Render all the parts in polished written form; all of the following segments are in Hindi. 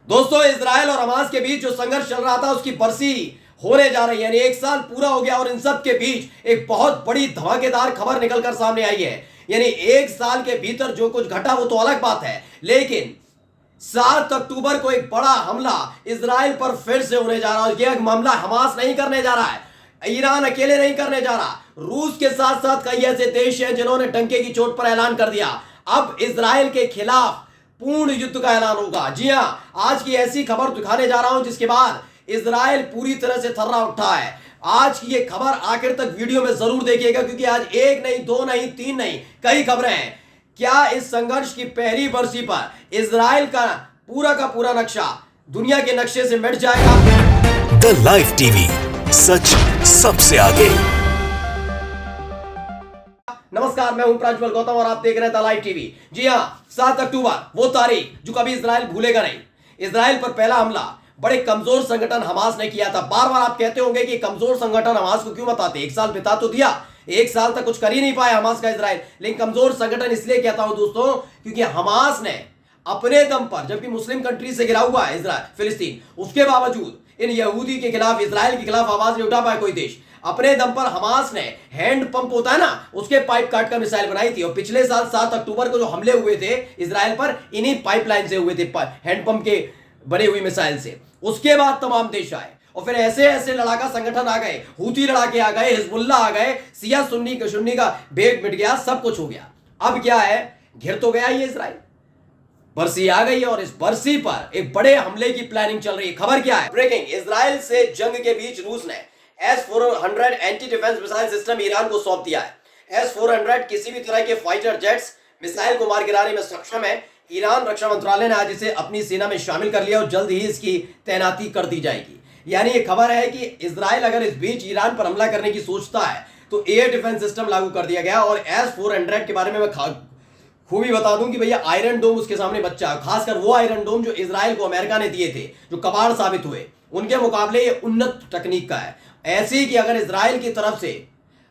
दोस्तों, इजराइल और हमास के बीच जो संघर्ष चल रहा था उसकी बरसी होने जा रही है, यानी एक साल पूरा हो गया और इन सब के बीच एक बहुत बड़ी धमाकेदार खबर निकलकर सामने आई है। यानी एक साल के भीतर जो कुछ घटा वो तो अलग बात है, लेकिन 7 अक्टूबर को एक बड़ा हमला इजराइल पर फिर से होने जा रहा है। यह मामला हमास नहीं करने जा रहा है, ईरान अकेले नहीं करने जा रहा, रूस के साथ साथ कई ऐसे देश हैं जिन्होंने डंके की चोट पर ऐलान कर दिया। अब इजराइल के खिलाफ पूर्ण युद्ध का ऐलान होगा। जी हां, आज की ऐसी खबर दिखाने जा रहा हूं जिसके बाद इजराइल पूरी तरह से थर्रा उठा है। आज की ये खबर आखिर तक वीडियो में जरूर देखिएगा, क्योंकि आज एक नहीं, दो नहीं, तीन नहीं, कई खबरें हैं। क्या इस संघर्ष की पहली बरसी पर इजराइल का पूरा नक्शा दुनिया के नक्शे से मिट जाएगा? द लाइव टीवी, सच सबसे आगे। नमस्कार, मैं हूं प्रज्वल गौतम और आप देख रहे हैं द लाइव टीवी। जी हां, 7 अक्टूबर वो तारीख जो कभी इजराइल भूलेगा नहीं। इजराइल पर पहला हमला बड़े कमजोर संगठन हमास ने किया था। बार बार आप कहते होंगे कि कमजोर संगठन हमास को क्यों बताते, एक साल बिता तो दिया, एक साल तक कुछ कर ही नहीं पाया हमास का इजराइल। लेकिन कमजोर संगठन इसलिए कहता हूं दोस्तों, क्योंकि हमास ने अपने दम पर, जबकि मुस्लिम कंट्री से घिरा हुआ है इजराइल, फिलिस्तीन, उसके बावजूद इन यहूदी के खिलाफ, इजराइल के खिलाफ आवाज नहीं उठा पाया कोई देश। अपने दम पर हमास ने हैंड पंप होता है ना, उसके पाइप काट कर मिसाइल बनाई थी। और पिछले साल 7 अक्टूबर को जो हमले हुए थे इजराइल पर, इन्हीं पाइपलाइन से हुए थे, हैंड पंप के बनी हुई मिसाइल से। उसके बाद तमाम देश आए और फिर ऐसे ऐसे लड़ाका संगठन आ गए, हूती लड़ाके आ गए, हिजबुल्लाह आ गए, सिया सुन्नी का भेद मिट गया, सब कुछ हो गया। अब क्या है, घिर तो गया ये इजराइल, बरसी आ गई है और इस बरसी पर एक बड़े हमले की प्लानिंग चल रही है। खबर क्या है? ब्रेकिंग, इजराइल से जंग के बीच रूस ने S-400 anti defence missile system Iran को सौंप दिया है। S-400 किसी भी तरह के फाइटर जेट्स मिसाइल को मार गिराने में सक्षम है। ईरान रक्षा मंत्रालय ने आज इसे अपनी सेना में शामिल कर लिया और जल्द ही इसकी तैनाती कर दी जाएगी। यानी ये खबर है कि इजराइल अगर इस बीच ईरान पर हमला करने की सोचता है तो एयर डिफेंस सिस्टम लागू कर दिया गया। और S-400 के बारे में मैं खूबी बता दूं कि भैया आयरन डोम उसके सामने बच्चा है, खासकर वो आयरन डोम जो इजराइल को अमेरिका ने दिए थे, जो कबाड़ साबित हुए, उनके मुकाबले ये उन्नत तकनीक का है। ऐसी कि अगर इजराइल की तरफ से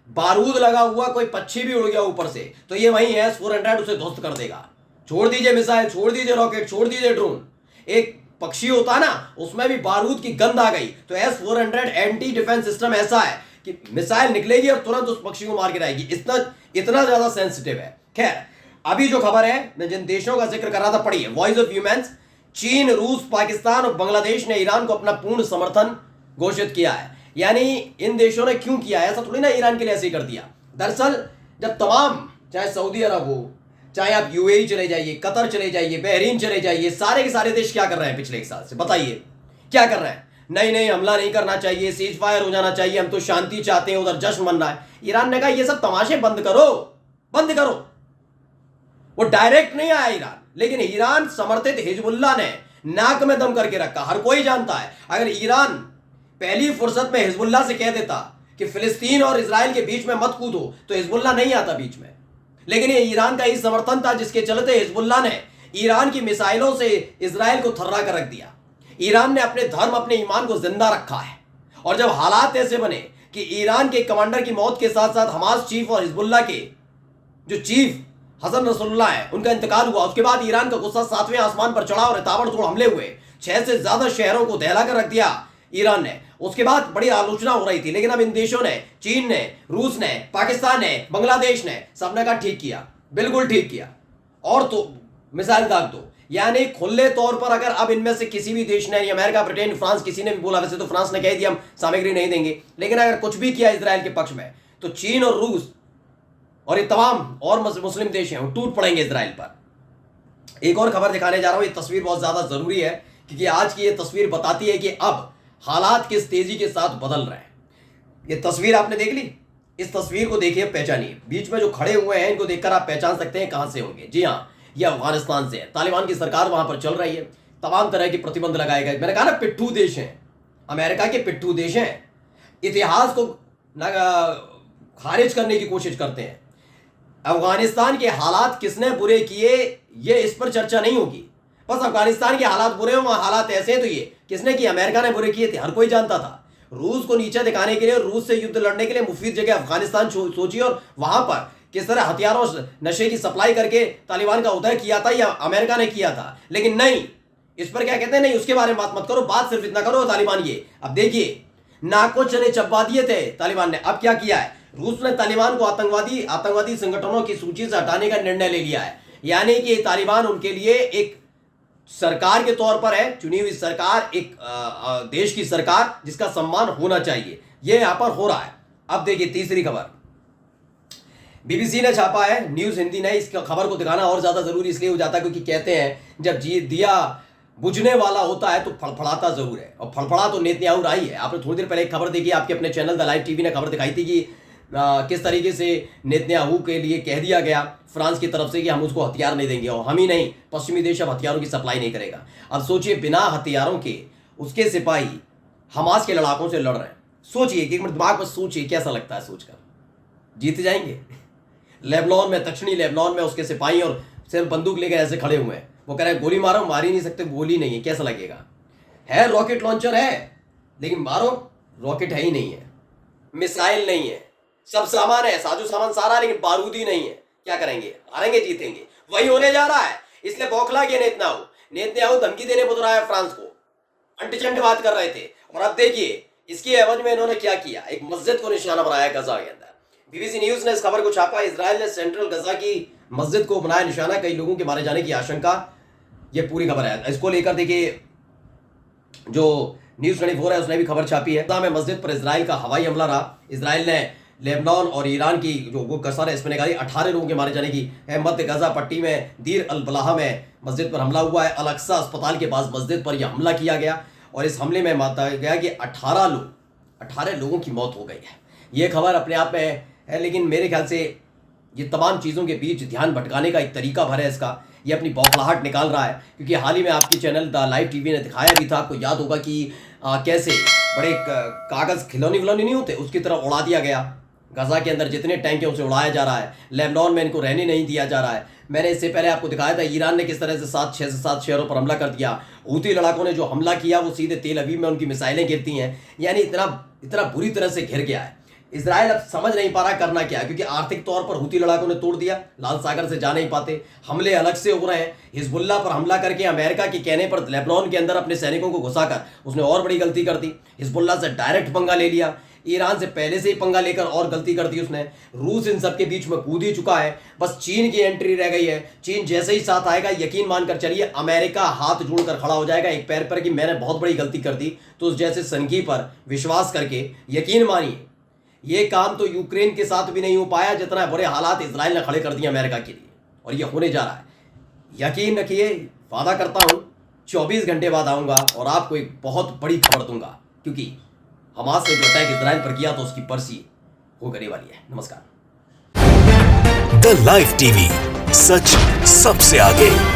बारूद लगा हुआ कोई पक्षी भी उड़ गया ऊपर से तो ये वही S-400 उसे ध्वस्त कर देगा। छोड़ दीजिए मिसाइल, छोड़ दीजिए रॉकेट, छोड़ दीजिए ड्रोन, एक पक्षी होता ना, उसमें भी बारूद की गंध आ गई तो S-400 एंटी डिफेंस सिस्टम ऐसा है कि मिसाइल निकलेगी और तुरंत उस पक्षी को मार गिराएगी। इतना ज्यादा सेंसिटिव है। खैर, अभी जो खबर है, मैं जिन देशों का जिक्र कर रहा था, पढ़िए। वॉइस ऑफ ह्यूमन्स, चीन, रूस, पाकिस्तान और बांग्लादेश ने ईरान को अपना पूर्ण समर्थन घोषित किया है। यानी इन देशों ने क्यों किया, ऐसा थोड़ी ना ईरान के लिए ऐसे ही कर दिया। दरअसल जब तमाम, चाहे सऊदी अरब हो, चाहे आप UAE चले जाइए, कतर चले जाइए, बहरीन चले जाइए, सारे के सारे देश क्या कर रहे हैं पिछले एक साल से, बताइए क्या कर रहे हैं? नहीं हमला नहीं करना चाहिए, सीज फायर हो जाना चाहिए, हम तो शांति चाहते हैं, उधर जश्न मन रहा है। ईरान ने कहा ये सब तमाशे बंद करो, बंद करो। वो डायरेक्ट नहीं आया ईरान, लेकिन ईरान समर्थित हिजबुल्लाह ने नाक में दम करके रखा। हर कोई जानता है अगर ईरान पहली फुर्सत में हिजबुल्लाह से कह देता कि फिलिस्तीन और इजराइल के बीच में मत कूदो तो हिजबुल्लाह नहीं आता बीच में। लेकिन ये ईरान का ही समर्थन था जिसके चलते हिजबुल्लाह ने ईरान की मिसाइलों से इजराइल को थर्रा कर रख दिया। ईरान ने अपने धर्म, अपने ईमान को जिंदा रखा है। और जब हालात ऐसे बने कि ईरान के कमांडर की मौत के साथ साथ हमास चीफ और हिजबुल्लाह के जो चीफ हसन नसरुल्लाह है, उनका इंतकाल हुआ, उसके बाद ईरान का गुस्सा 7वें आसमान पर चढ़ा और ताबड़तोड़ हमले हुए। 6 से ज्यादा शहरों को दहला कर रख दिया ईरान ने। उसके बाद बड़ी आलोचना हो रही थी, लेकिन अब इन देशों ने, चीन ने, रूस ने, पाकिस्तान ने, बांग्लादेश ने, सबने कहा ठीक किया, बिल्कुल ठीक किया, और तो मिसाइल दाग दो। यानी खुले तौर पर अगर अब इनमें से किसी भी देश ने, अमेरिका, ब्रिटेन, फ्रांस, किसी ने भी बोला, वैसे तो फ्रांस ने कह दिया हम सामग्री नहीं देंगे, लेकिन अगर कुछ भी किया इजराइल के पक्ष में तो चीन और रूस और ये तमाम और मुस्लिम देश हैं, वो टूट पड़ेंगे इजराइल पर। एक और खबर दिखाने जा रहा हूं, ये तस्वीर बहुत ज्यादा जरूरी है क्योंकि आज की ये तस्वीर बताती है कि अब हालात किस तेजी के साथ बदल रहे हैं। ये तस्वीर आपने देख ली, इस तस्वीर को देखिए, पहचानिए। बीच में जो खड़े हुए हैं इनको देखकर आप पहचान सकते हैं कहां से होंगे। जी हाँ, ये अफगानिस्तान से है। तालिबान की सरकार वहां पर चल रही है, तमाम तरह के प्रतिबंध लगाए गए। मैंने कहा ना, पिट्ठू देश हैं, अमेरिका के पिट्ठू देश हैं, इतिहास को खारिज करने की कोशिश करते हैं। अफगानिस्तान के हालात किसने बुरे किए, ये इस पर चर्चा नहीं होगी। बस अफगानिस्तान के हालात बुरे हो, वहां हालात ऐसे हैं, तो ये किसने किए? अमेरिका ने बुरे किए थे, हर कोई जानता था। रूस को नीचे दिखाने के लिए, रूस से युद्ध लड़ने के लिए मुफीद जगह अफगानिस्तान सोचिए, और वहां पर किस तरह हथियारों, नशे की सप्लाई करके तालिबान का उदय किया था, या अमेरिका ने किया था। लेकिन नहीं, इस पर क्या कहते हैं, नहीं उसके बारे में बात मत करो, बात सिर्फ इतना करो तालिबान ये। अब देखिए नाको चने चबा दिए थे तालिबान ने, अब क्या किया है, रूस ने तालिबान को आतंकवादी संगठनों की सूची से हटाने का निर्णय ले लिया है। यानी कि तालिबान उनके लिए एक सरकार के तौर पर है, चुनी हुई सरकार, एक देश की सरकार जिसका सम्मान होना चाहिए, यह यहां पर हो रहा है। अब देखिए तीसरी खबर बीबीसी ने छापा है, न्यूज हिंदी ने। इस खबर को दिखाना और ज्यादा जरूरी इसलिए हो जाता है क्योंकि कहते हैं जब दिया बुझने वाला होता है तो फड़फड़ाता जरूर है, और फड़फड़ा तो नेतन्याहू रही है। आपने थोड़ी देर पहले एक खबर देखी, आपके अपने चैनल द लाइव टीवी ने खबर दिखाई थी कि किस तरीके से नेतन्याहू के लिए कह दिया गया फ्रांस की तरफ से कि हम उसको हथियार नहीं देंगे, और हम ही नहीं पश्चिमी देश अब हथियारों की सप्लाई नहीं करेगा। अब सोचिए बिना हथियारों के उसके सिपाही हमास के लड़ाकों से लड़ रहे हैं। सोचिए, एक मिनट दिमाग में सोचिए, कैसा लगता है सोचकर, जीत जाएंगे? लेबनान में, दक्षिणी लेबनान में उसके सिपाही और सिर्फ बंदूक लेकर ऐसे खड़े हुए हैं, वो कह रहे हैं गोली मारो, मार ही नहीं सकते, गोली नहीं है, कैसा लगेगा? है रॉकेट लॉन्चर है लेकिन मारो, रॉकेट है ही नहीं है, मिसाइल नहीं है, सब सामान है, साजो सामान सारा, लेकिन बारूद ही नहीं है, क्या करेंगे? हारेंगे जीतेंगे? वही होने जा रहा है। इसलिए बौखला गया नेतन्याहू धमकी देने पर रहा है फ्रांस को, अंटचंड बात कर रहे थे। और अब देखिए इसकी एवज में इन्होंने क्या किया, एक मस्जिद को निशाना बनाया गजा के अंदर। बीबीसी न्यूज ने इस खबर को छापा, इजराइल ने सेंट्रल गजा की मस्जिद को बनाया निशाना, कई लोगों के मारे जाने की आशंका, ये पूरी खबर है। इसको लेकर देखिए जो न्यूज 24 है उसने भी खबर छापी है। में मस्जिद पर इजराइल का हवाई हमला रहा। इजराइल ने लेबनान और ईरान की जो वो कसर है इसमें निकाली, 18 लोगों के मारे जाने की है। मध्य गजा पट्टी में दीर अल बलाहा में मस्जिद पर हमला हुआ है। अल अक्सा अस्पताल के पास मस्जिद पर यह हमला किया गया, और इस हमले में बताया गया कि 18 लोगों की मौत हो गई है। ये खबर अपने आप में है, लेकिन मेरे ख्याल से ये तमाम चीज़ों के बीच ध्यान भटकाने का एक तरीका भर है इसका। ये अपनी बौखलाहट निकाल रहा है, क्योंकि हाल ही में आपकी चैनल द लाइव टीवी ने दिखाया भी था, आपको याद होगा कि कैसे बड़े कागज़ खिलौने नहीं होते उसकी तरह उड़ा दिया गया। गजा के अंदर जितने टैंक हैं उसे उड़ाया जा रहा है, लेबनान में इनको रहने नहीं दिया जा रहा है। मैंने इससे पहले आपको दिखाया था ईरान ने किस तरह से 6 से 7 शहरों पर हमला कर दिया। हूती लड़ाकों ने जो हमला किया वो सीधे तेल अवीव में उनकी मिसाइलें गिरती हैं। यानी इतना बुरी तरह से घिर गया है। इजराइल अब समझ नहीं पा रहा करना क्या है, क्योंकि आर्थिक तौर पर हूती लड़ाकों ने तोड़ दिया, लाल सागर से जा नहीं पाते, हमले अलग से हो रहे हैं। हिजबुल्लाह पर हमला करके अमेरिका के कहने पर लेबनान के अंदर अपने सैनिकों को घुसाकर उसने और बड़ी गलती कर दी। हिजबुल्लाह से डायरेक्ट पंगा ले लिया, ईरान से पहले से ही पंगा लेकर और गलती कर दी उसने। रूस इन सब के बीच में कूद ही चुका है, बस चीन की एंट्री रह गई है। चीन जैसे ही साथ आएगा यकीन मानकर चलिए अमेरिका हाथ जोड़कर खड़ा हो जाएगा एक पैर पर कि मैंने बहुत बड़ी गलती कर दी। तो उस जैसे सनकी पर विश्वास करके यकीन मानिए ये काम तो यूक्रेन के साथ भी नहीं हो पाया जितना बुरे हालात इजराइल ने खड़े कर दिए अमेरिका के लिए, और ये होने जा रहा है। यकीन रखिए, वादा करता हूं 24 घंटे बाद आऊंगा और आपको एक बहुत बड़ी खबर दूंगा, क्योंकि हमास ने जो अटैक इजराइल पर किया तो उसकी पर्ची हो करने वाली है। नमस्कार। द लाइव टीवी, सच सबसे आगे।